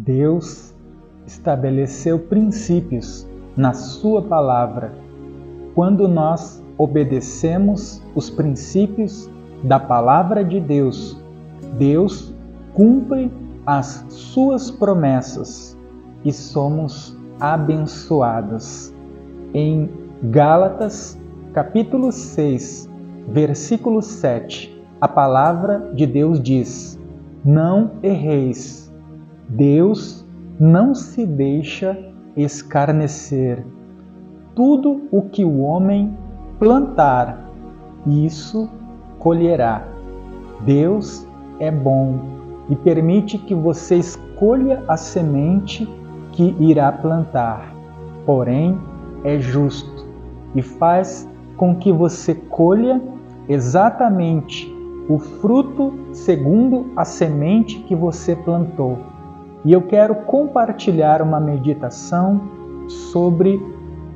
Deus estabeleceu princípios na sua palavra. Quando nós obedecemos os princípios da palavra de Deus, Deus cumpre as suas promessas e somos abençoados. Em Gálatas, capítulo 6, versículo 7, a palavra de Deus diz: não erreis, Deus não se deixa escarnecer. Tudo o que o homem plantar, isso colherá. Deus é bom e permite que você escolha a semente que irá plantar. Porém, é justo e faz com que você colha exatamente o fruto segundo a semente que você plantou. E eu quero compartilhar uma meditação sobre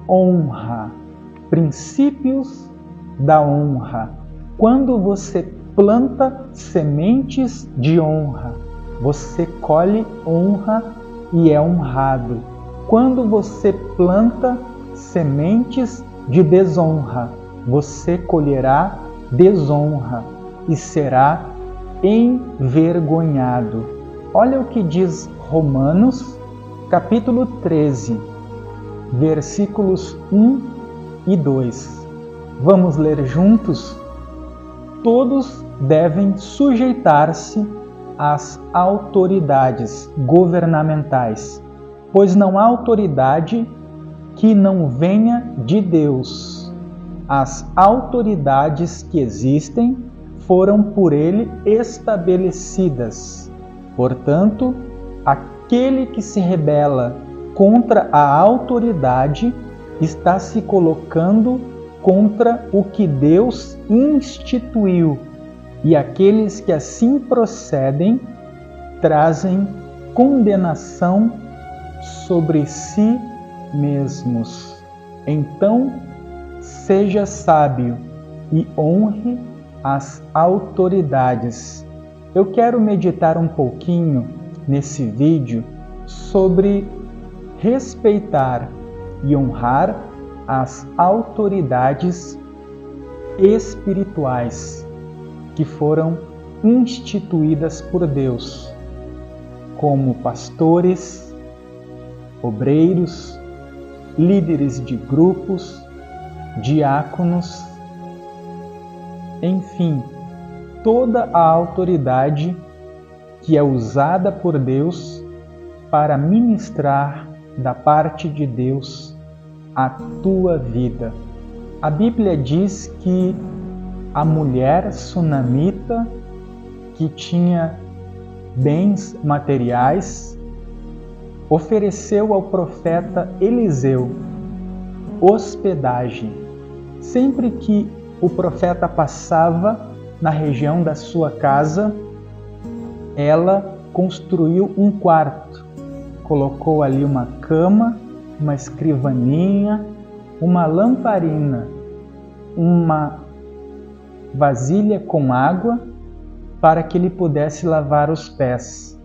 honra, princípios da honra. Quando você planta sementes de honra, você colhe honra e é honrado. Quando você planta sementes de desonra, você colherá desonra e será envergonhado. Olha o que diz Romanos, capítulo 13, versículos 1 e 2. Vamos ler juntos? Todos devem sujeitar-se às autoridades governamentais, pois não há autoridade que não venha de Deus. As autoridades que existem foram por ele estabelecidas. Portanto, aquele que se rebela contra a autoridade está se colocando contra o que Deus instituiu, e aqueles que assim procedem trazem condenação sobre si mesmos. Então, seja sábio e honre as autoridades. Eu quero meditar um pouquinho nesse vídeo sobre respeitar e honrar as autoridades espirituais que foram instituídas por Deus, como pastores, obreiros, líderes de grupos, diáconos, enfim, toda a autoridade que é usada por Deus para ministrar da parte de Deus a tua vida. A Bíblia diz que a mulher sunamita, que tinha bens materiais, ofereceu ao profeta Eliseu hospedagem. Sempre que o profeta passava na região da sua casa, ela construiu um quarto, colocou ali uma cama, uma escrivaninha, uma lamparina, uma vasilha com água para que ele pudesse lavar os pés.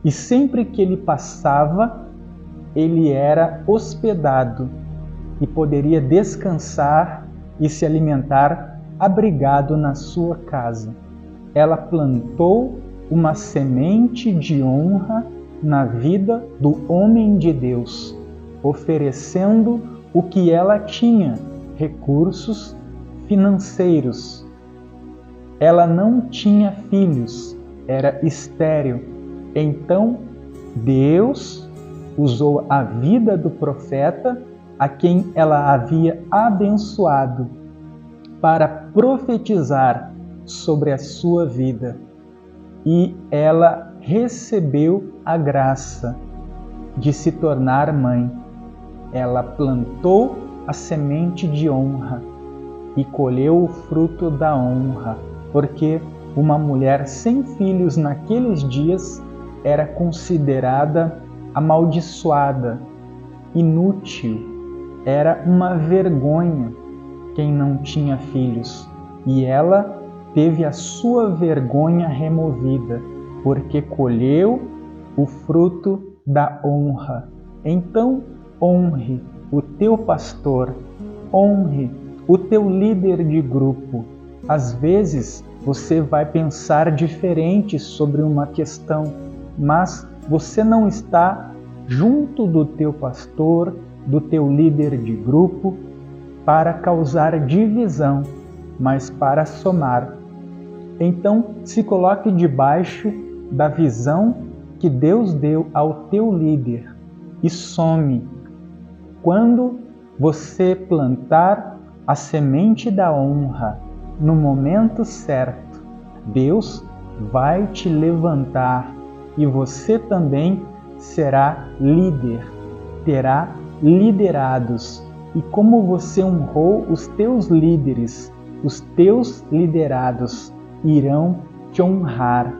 E sempre que ele passava, ele era hospedado e poderia descansar e se alimentar abrigado na sua casa. Ela plantou uma semente de honra na vida do homem de Deus, oferecendo o que ela tinha, recursos financeiros. Ela não tinha filhos, era estéril. Então, Deus usou a vida do profeta, a quem ela havia abençoado, para profetizar sobre a sua vida. E ela recebeu a graça de se tornar mãe. Ela plantou a semente de honra e colheu o fruto da honra, porque uma mulher sem filhos naqueles dias era considerada amaldiçoada, inútil, era uma vergonha quem não tinha filhos. E ela teve a sua vergonha removida, porque colheu o fruto da honra. Então, honre o teu pastor, honre o teu líder de grupo. Às vezes, você vai pensar diferente sobre uma questão, mas você não está junto do teu pastor, do teu líder de grupo, para causar divisão, mas para somar. Então, se coloque debaixo da visão que Deus deu ao teu líder e some. Quando você plantar a semente da honra no momento certo, Deus vai te levantar e você também será líder, terá liderados. E como você honrou os teus líderes, os teus liderados irão te honrar.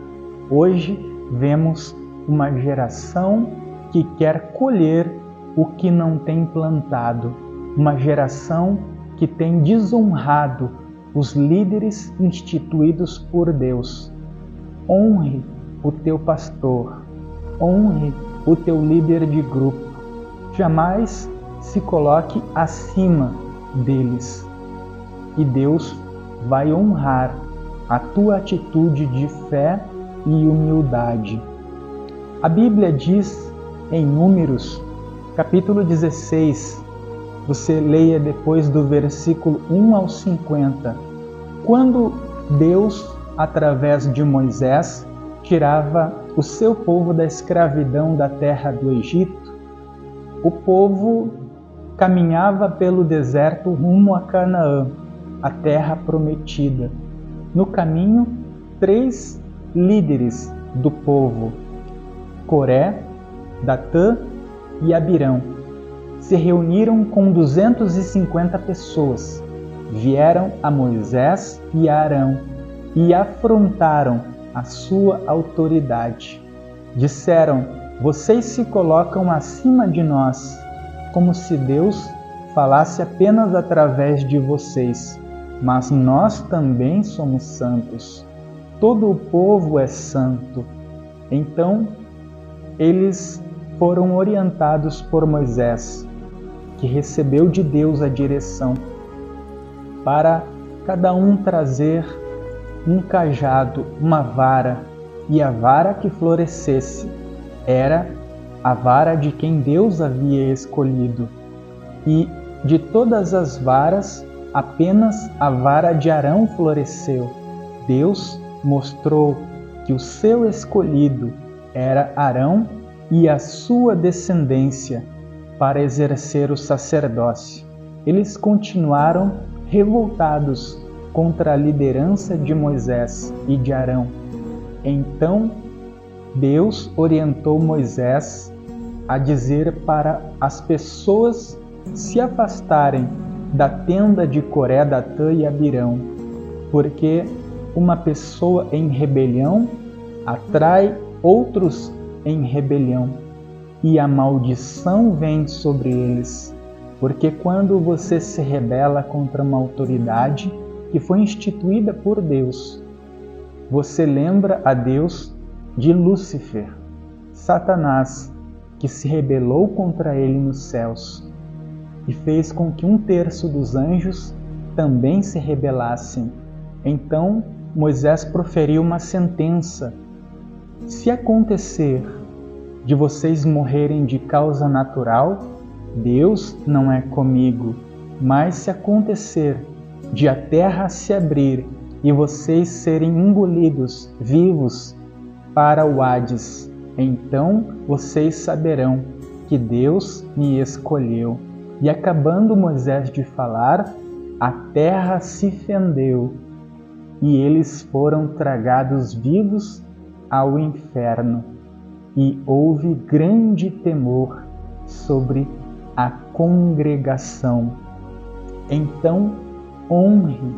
Hoje vemos uma geração que quer colher o que não tem plantado, uma geração que tem desonrado os líderes instituídos por Deus. Honre o teu pastor, honre o teu líder de grupo. Jamais se coloque acima deles e Deus vai honrar a tua atitude de fé e humildade. A Bíblia diz em Números, capítulo 16, você leia depois do versículo 1 ao 50, quando Deus, através de Moisés, tirava o seu povo da escravidão da terra do Egito, o povo caminhava pelo deserto rumo a Canaã, a terra prometida. No caminho, 3 líderes do povo, Coré, Datã e Abirão, se reuniram com 250 pessoas. Vieram a Moisés e a Arão e afrontaram a sua autoridade. Disseram: vocês se colocam acima de nós, como se Deus falasse apenas através de vocês. Mas nós também somos santos. Todo o povo é santo. Então, eles foram orientados por Moisés, que recebeu de Deus a direção para cada um trazer um cajado, uma vara, e a vara que florescesse era a vara de quem Deus havia escolhido. E de todas as varas, apenas a vara de Arão floresceu. Deus mostrou que o seu escolhido era Arão e a sua descendência para exercer o sacerdócio. Eles continuaram revoltados contra a liderança de Moisés e de Arão. Então, Deus orientou Moisés a dizer para as pessoas se afastarem da tenda de Coré, Datã e Abirão, porque uma pessoa em rebelião atrai outros em rebelião, e a maldição vem sobre eles, porque quando você se rebela contra uma autoridade que foi instituída por Deus, você lembra a Deus de Lúcifer, Satanás, que se rebelou contra ele nos céus e fez com que 1/3 dos anjos também se rebelassem. Então Moisés proferiu uma sentença: se acontecer de vocês morrerem de causa natural, Deus não é comigo, mas se acontecer de a terra se abrir e vocês serem engolidos vivos para o Hades, então vocês saberão que Deus me escolheu. E acabando Moisés de falar, a terra se fendeu e eles foram tragados vivos ao inferno. E houve grande temor sobre a congregação. Então, honre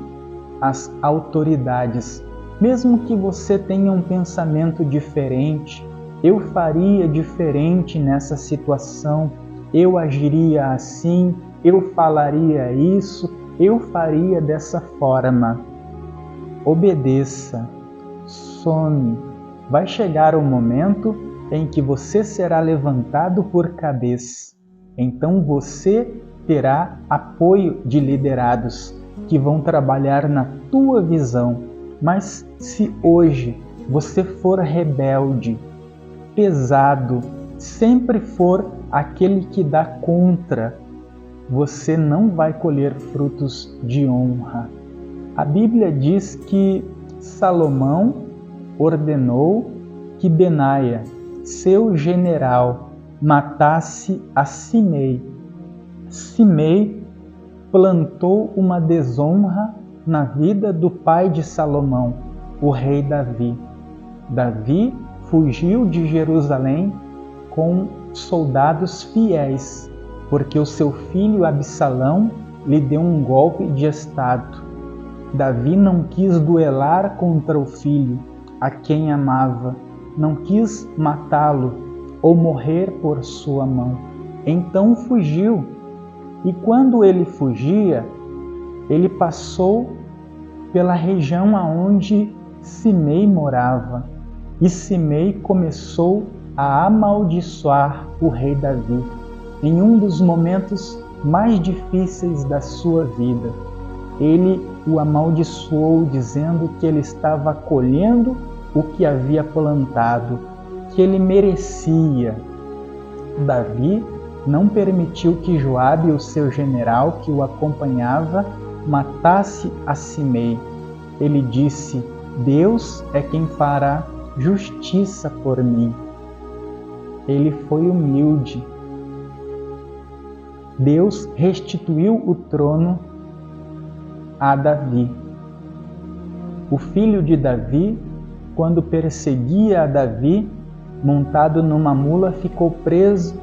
as autoridades, mesmo que você tenha um pensamento diferente. Eu faria diferente nessa situação, eu agiria assim, eu falaria isso, eu faria dessa forma. Obedeça, some. Vai chegar o momento em que você será levantado por cabeça. Então você terá apoio de liderados que vão trabalhar na tua visão. Mas se hoje você for rebelde, pesado, sempre for aquele que dá contra, você não vai colher frutos de honra. A Bíblia diz que Salomão ordenou que Benaia, seu general, matasse a Simei. Simei plantou uma desonra na vida do pai de Salomão, o rei Davi. Davi fugiu de Jerusalém com soldados fiéis, porque o seu filho Absalão lhe deu um golpe de estado. Davi não quis duelar contra o filho, a quem amava, não quis matá-lo ou morrer por sua mão. Então fugiu, e quando ele fugia, ele passou pela região aonde Simei morava, e Simei começou a amaldiçoar o rei Davi em um dos momentos mais difíceis da sua vida. Ele o amaldiçoou, dizendo que ele estava colhendo o que havia plantado, que ele merecia. Davi não permitiu que Joabe, o seu general que o acompanhava, matasse a Simei. Ele disse: Deus é quem fará justiça por mim. Ele foi humilde. Deus restituiu o trono a Davi. O filho de Davi, quando perseguia a Davi, montado numa mula, ficou preso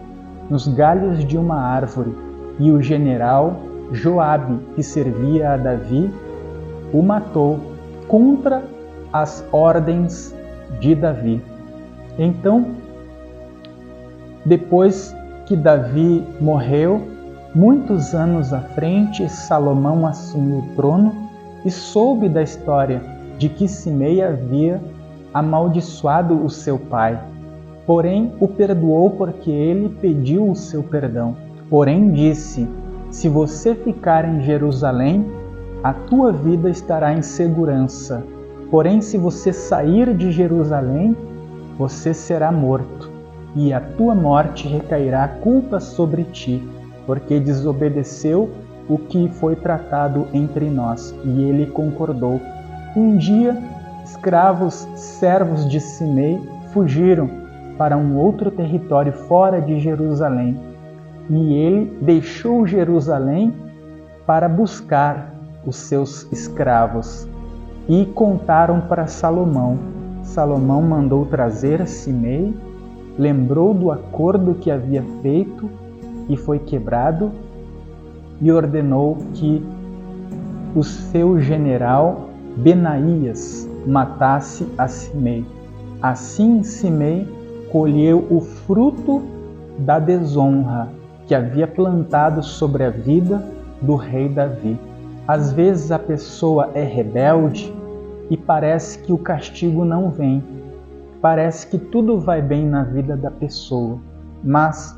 nos galhos de uma árvore, e o general Joabe, que servia a Davi, o matou contra as ordens de Davi. Então, depois que Davi morreu, muitos anos à frente, Salomão assumiu o trono e soube da história de que Simei havia amaldiçoado o seu pai. Porém, o perdoou porque ele pediu o seu perdão. Porém, disse: se você ficar em Jerusalém, a tua vida estará em segurança. Porém, se você sair de Jerusalém, você será morto, e a tua morte recairá a culpa sobre ti, porque desobedeceu o que foi tratado entre nós. E ele concordou. Um dia, escravos, servos de Simei, fugiram para um outro território fora de Jerusalém. E ele deixou Jerusalém para buscar os seus escravos. E contaram para Salomão. Salomão mandou trazer Simei, lembrou do acordo que havia feito e foi quebrado, e ordenou que o seu general Benaías matasse a Simei. Assim Simei colheu o fruto da desonra que havia plantado sobre a vida do rei Davi. Às vezes a pessoa é rebelde e parece que o castigo não vem. Parece que tudo vai bem na vida da pessoa, mas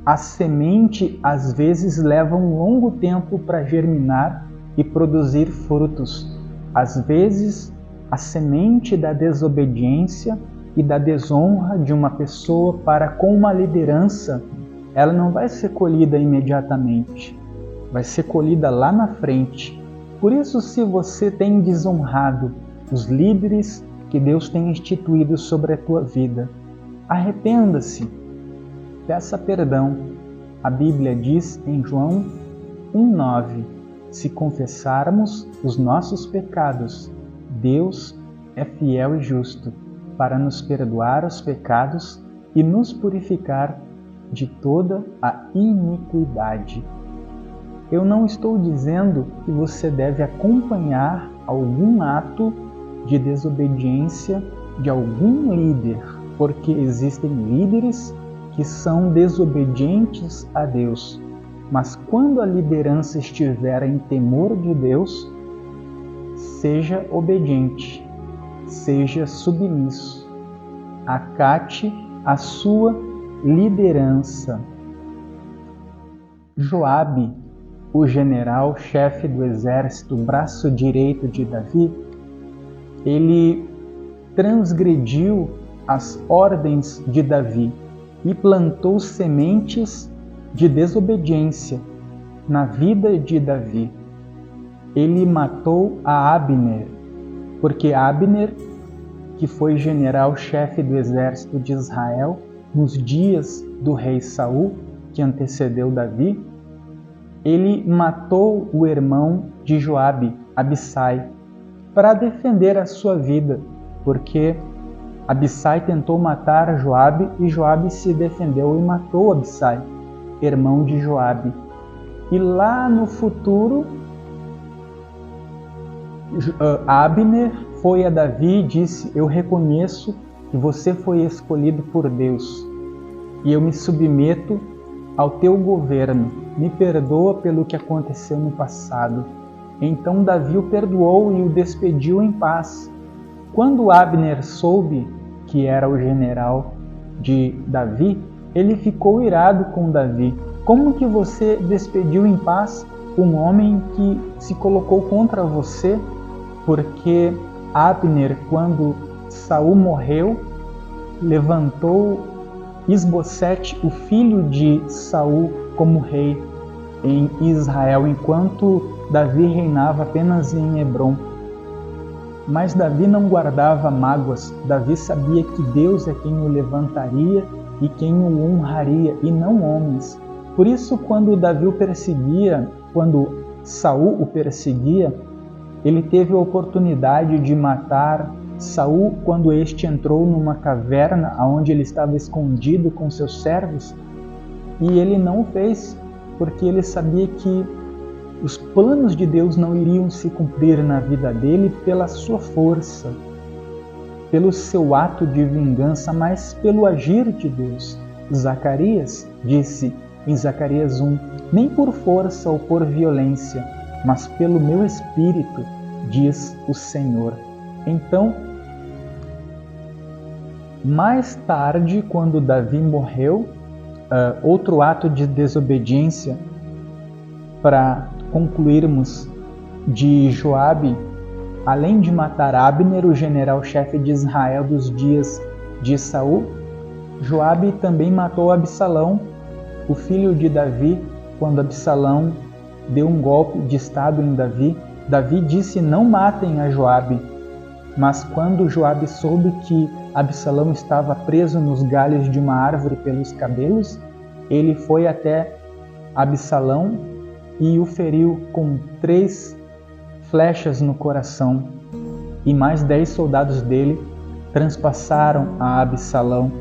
a semente às vezes leva um longo tempo para germinar e produzir frutos. Às vezes, a semente da desobediência e da desonra de uma pessoa para com uma liderança, ela não vai ser colhida imediatamente, vai ser colhida lá na frente. Por isso, se você tem desonrado os líderes que Deus tem instituído sobre a tua vida, arrependa-se, peça perdão. A Bíblia diz em João 1,9: se confessarmos os nossos pecados, Deus é fiel e justo para nos perdoar os pecados e nos purificar de toda a iniquidade. Eu não estou dizendo que você deve acompanhar algum ato de desobediência de algum líder, porque existem líderes que são desobedientes a Deus. Mas quando a liderança estiver em temor de Deus, seja obediente, seja submisso, acate a sua liderança. Joabe, o general, chefe do exército, braço direito de Davi, ele transgrediu as ordens de Davi e plantou sementes de desobediência na vida de Davi. Ele matou a Abner, porque Abner, que foi general-chefe do exército de Israel nos dias do rei Saul, que antecedeu Davi, ele matou o irmão de Joabe, Abissai, para defender a sua vida, porque Abissai tentou matar Joabe e Joabe se defendeu e matou Abissai, irmão de Joabe. E lá no futuro, Abner foi a Davi e disse: eu reconheço que você foi escolhido por Deus e eu me submeto ao teu governo. Me perdoa pelo que aconteceu no passado. Então Davi o perdoou e o despediu em paz. Quando Abner soube que era o general de Davi, ele ficou irado com Davi. Como que você despediu em paz um homem que se colocou contra você? Porque Abner, quando Saul morreu, levantou Isbosete, o filho de Saul, como rei em Israel, enquanto Davi reinava apenas em Hebrom. Mas Davi não guardava mágoas. Davi sabia que Deus é quem o levantaria e quem o honraria, e não homens. Por isso, quando Davi o perseguia, quando Saul o perseguia, ele teve a oportunidade de matar Saul quando este entrou numa caverna onde ele estava escondido com seus servos, e ele não o fez, porque ele sabia que os planos de Deus não iriam se cumprir na vida dele pela sua força, pelo seu ato de vingança, mas pelo agir de Deus. Zacarias disse em Zacarias 1, nem por força ou por violência, mas pelo meu espírito, diz o Senhor. Então, mais tarde, quando Davi morreu, outro ato de desobediência, para concluirmos, de Joabe, além de matar Abner, o general-chefe de Israel dos dias de Saul, Joabe também matou Absalão, o filho de Davi, quando Absalão deu um golpe de estado em Davi. Davi disse: não matem a Joabe. Mas quando Joabe soube que Absalão estava preso nos galhos de uma árvore pelos cabelos, ele foi até Absalão e o feriu com 3 flechas no coração. E mais 10 soldados dele transpassaram a Absalão.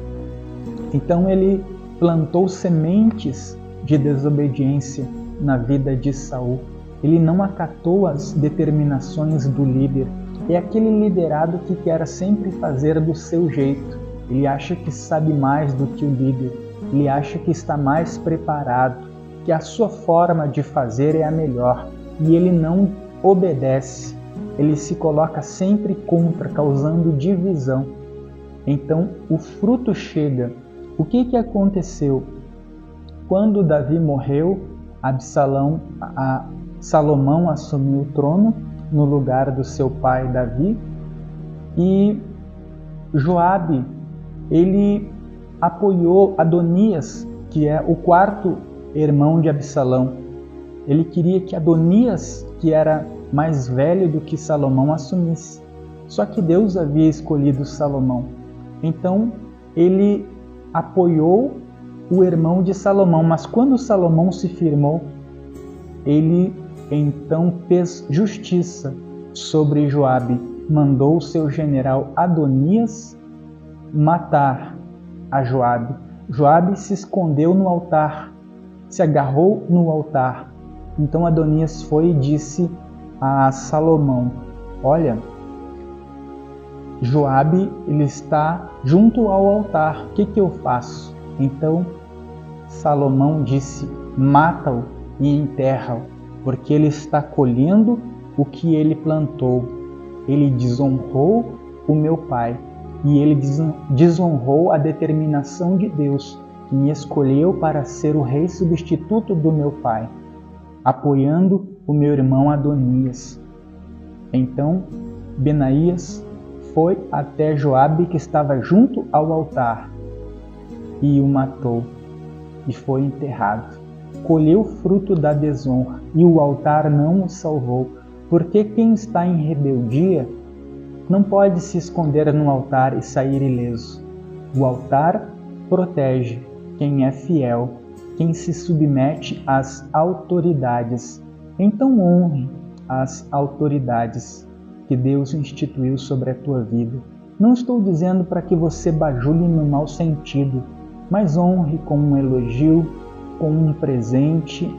Então ele plantou sementes de desobediência na vida de Saul. Ele não acatou as determinações do líder. É aquele liderado que quer sempre fazer do seu jeito. Ele acha que sabe mais do que o líder. Ele acha que está mais preparado, que a sua forma de fazer é a melhor. E ele não obedece. Ele se coloca sempre contra, causando divisão. Então o fruto chega. O que aconteceu? Quando Davi morreu, Salomão assumiu o trono no lugar do seu pai Davi, e Joabe, ele apoiou Adonias, que é o 4º irmão de Absalão. Ele queria que Adonias, que era mais velho do que Salomão, assumisse. Só que Deus havia escolhido Salomão. Então ele apoiou o irmão de Salomão, mas quando Salomão se firmou, ele então fez justiça sobre Joabe, mandou o seu general Adonias matar a Joabe. Joabe se escondeu no altar, se agarrou no altar. Então Adonias foi e disse a Salomão: olha, Joabe, ele está junto ao altar, o que eu faço? Então Salomão disse: mata-o e enterra-o, porque ele está colhendo o que ele plantou. Ele desonrou o meu pai. e ele desonrou a determinação de Deus, que me escolheu para ser o rei substituto do meu pai, apoiando o meu irmão Adonias. Então Benaías foi até Joabe, que estava junto ao altar, e o matou, e foi enterrado. Colheu o fruto da desonra, e o altar não o salvou, porque quem está em rebeldia não pode se esconder no altar e sair ileso. O altar protege quem é fiel, quem se submete às autoridades. Então honre as autoridades que Deus instituiu sobre a tua vida. Não estou dizendo para que você bajule no mau sentido, mas honre com um elogio, com um presente.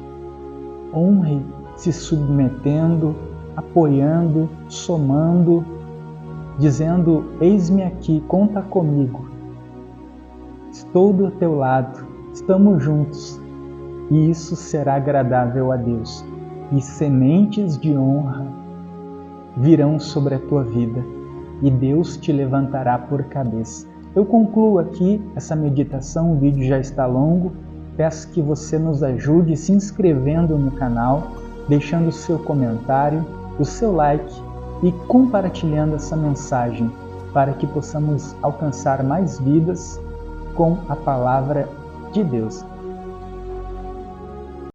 Honre se submetendo, apoiando, somando, dizendo: eis-me aqui, conta comigo. Estou do teu lado, estamos juntos. E isso será agradável a Deus. E sementes de honra virão sobre a tua vida, e Deus te levantará por cabeça. Eu concluo aqui essa meditação, o vídeo já está longo. Peço que você nos ajude se inscrevendo no canal, deixando o seu comentário, o seu like e compartilhando essa mensagem para que possamos alcançar mais vidas com a palavra de Deus.